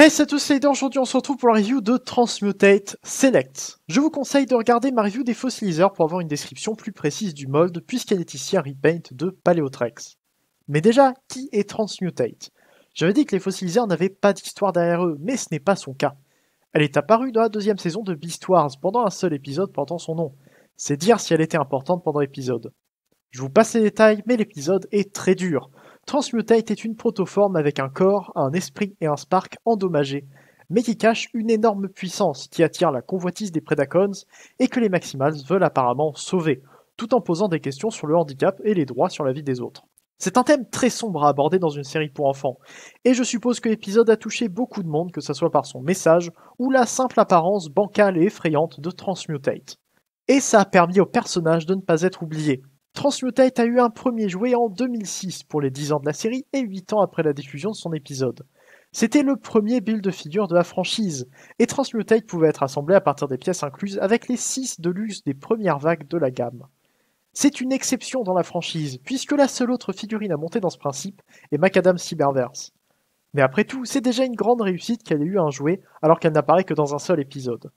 Hey, c'est tous les deux, aujourd'hui on se retrouve pour la review de Transmutate Select. Je vous conseille de regarder ma review des fossiliseurs pour avoir une description plus précise du mold, puisqu'elle est ici un repaint de Paleotrex. Mais déjà, qui est Transmutate? J'avais dit que les fossiliseurs n'avaient pas d'histoire derrière eux, mais ce n'est pas son cas. Elle est apparue dans la deuxième saison de Beast Wars, pendant un seul épisode portant son nom. C'est dire si elle était importante pendant l'épisode. Je vous passe les détails, mais l'épisode est très dur. Transmutate est une protoforme avec un corps, un esprit et un spark endommagés, mais qui cache une énorme puissance qui attire la convoitise des Predacons et que les Maximals veulent apparemment sauver, tout en posant des questions sur le handicap et les droits sur la vie des autres. C'est un thème très sombre à aborder dans une série pour enfants, et je suppose que l'épisode a touché beaucoup de monde, que ce soit par son message ou la simple apparence bancale et effrayante de Transmutate. Et ça a permis au personnage de ne pas être oublié. Transmutate a eu un premier jouet en 2006 pour les 10 ans de la série et 8 ans après la diffusion de son épisode. C'était le premier build de figure de la franchise, et Transmutate pouvait être assemblé à partir des pièces incluses avec les 6 de luxe des premières vagues de la gamme. C'est une exception dans la franchise, puisque la seule autre figurine à monter dans ce principe est Macadam Cyberverse. Mais après tout, c'est déjà une grande réussite qu'elle ait eu un jouet alors qu'elle n'apparaît que dans un seul épisode.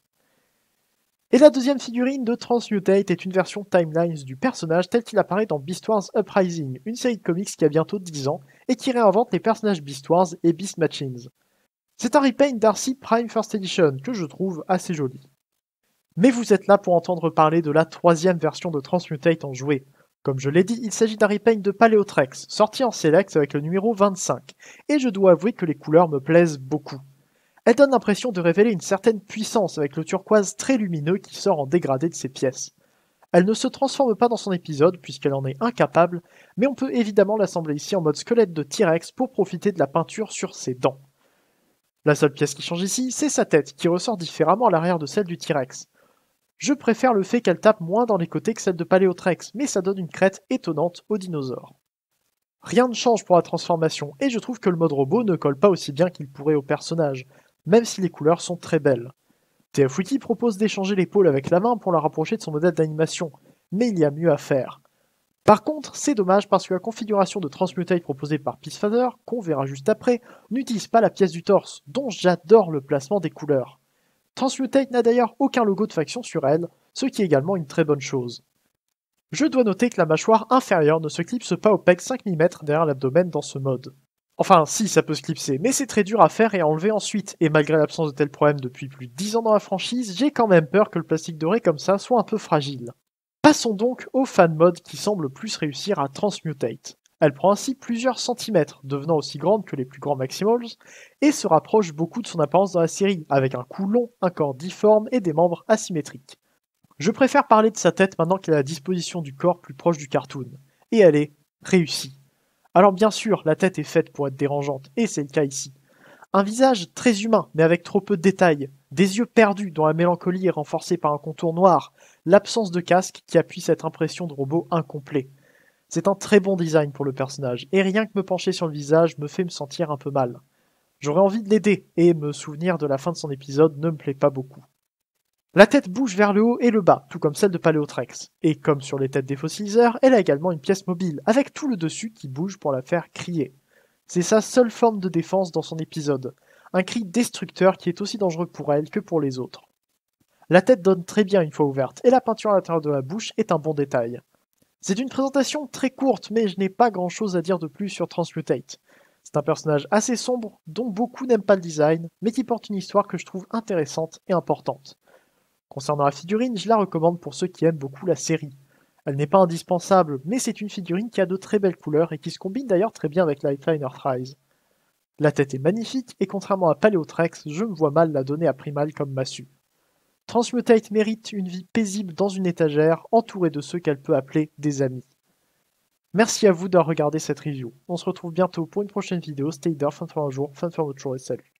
Et la deuxième figurine de Transmutate est une version Timelines du personnage tel qu'il apparaît dans Beast Wars Uprising, une série de comics qui a bientôt 10 ans et qui réinvente les personnages Beast Wars et Beast Machines. C'est un repaint Darcy Prime First Edition que je trouve assez joli. Mais vous êtes là pour entendre parler de la troisième version de Transmutate en jouet. Comme je l'ai dit, il s'agit d'un repaint de Paleotrex, sorti en Select avec le numéro 25, et je dois avouer que les couleurs me plaisent beaucoup. Elle donne l'impression de révéler une certaine puissance avec le turquoise très lumineux qui sort en dégradé de ses pièces. Elle ne se transforme pas dans son épisode puisqu'elle en est incapable, mais on peut évidemment l'assembler ici en mode squelette de T-Rex pour profiter de la peinture sur ses dents. La seule pièce qui change ici, c'est sa tête qui ressort différemment à l'arrière de celle du T-Rex. Je préfère le fait qu'elle tape moins dans les côtés que celle de Paleotrex, mais ça donne une crête étonnante au dinosaure. Rien ne change pour la transformation, et je trouve que le mode robot ne colle pas aussi bien qu'il pourrait au personnage, même si les couleurs sont très belles. TF Wiki propose d'échanger l'épaule avec la main pour la rapprocher de son modèle d'animation, mais il y a mieux à faire. Par contre, c'est dommage parce que la configuration de Transmutate proposée par Peacefather, qu'on verra juste après, n'utilise pas la pièce du torse, dont j'adore le placement des couleurs. Transmutate n'a d'ailleurs aucun logo de faction sur elle, ce qui est également une très bonne chose. Je dois noter que la mâchoire inférieure ne se clipse pas au pec 5 mm derrière l'abdomen dans ce mode. Enfin, si, ça peut se clipser, mais c'est très dur à faire et à enlever ensuite, et malgré l'absence de tels problèmes depuis plus de 10 ans dans la franchise, j'ai quand même peur que le plastique doré comme ça soit un peu fragile. Passons donc au fan mode qui semble plus réussir à Transmutate. Elle prend ainsi plusieurs centimètres, devenant aussi grande que les plus grands Maximals, et se rapproche beaucoup de son apparence dans la série, avec un cou long, un corps difforme et des membres asymétriques. Je préfère parler de sa tête maintenant qu'elle a la disposition du corps plus proche du cartoon, et elle est réussie. Alors bien sûr, la tête est faite pour être dérangeante, et c'est le cas ici. Un visage très humain, mais avec trop peu de détails, des yeux perdus dont la mélancolie est renforcée par un contour noir, l'absence de casque qui appuie cette impression de robot incomplet. C'est un très bon design pour le personnage, et rien que me pencher sur le visage me fait me sentir un peu mal. J'aurais envie de l'aider, et me souvenir de la fin de son épisode ne me plaît pas beaucoup. La tête bouge vers le haut et le bas, tout comme celle de Paleotrex. Et comme sur les têtes des fossiliseurs, elle a également une pièce mobile, avec tout le dessus qui bouge pour la faire crier. C'est sa seule forme de défense dans son épisode. Un cri destructeur qui est aussi dangereux pour elle que pour les autres. La tête donne très bien une fois ouverte, et la peinture à l'intérieur de la bouche est un bon détail. C'est une présentation très courte, mais je n'ai pas grand chose à dire de plus sur Transmutate. C'est un personnage assez sombre, dont beaucoup n'aiment pas le design, mais qui porte une histoire que je trouve intéressante et importante. Concernant la figurine, je la recommande pour ceux qui aiment beaucoup la série. Elle n'est pas indispensable, mais c'est une figurine qui a de très belles couleurs et qui se combine d'ailleurs très bien avec Lifeline Earthrise. La tête est magnifique et contrairement à Paleotrex, je me vois mal la donner à Primal comme massue. Transmutate mérite une vie paisible dans une étagère, entourée de ceux qu'elle peut appeler des amis. Merci à vous d'avoir regardé cette review. On se retrouve bientôt pour une prochaine vidéo. Stay there, fin de un jour, fin de autre chose et salut.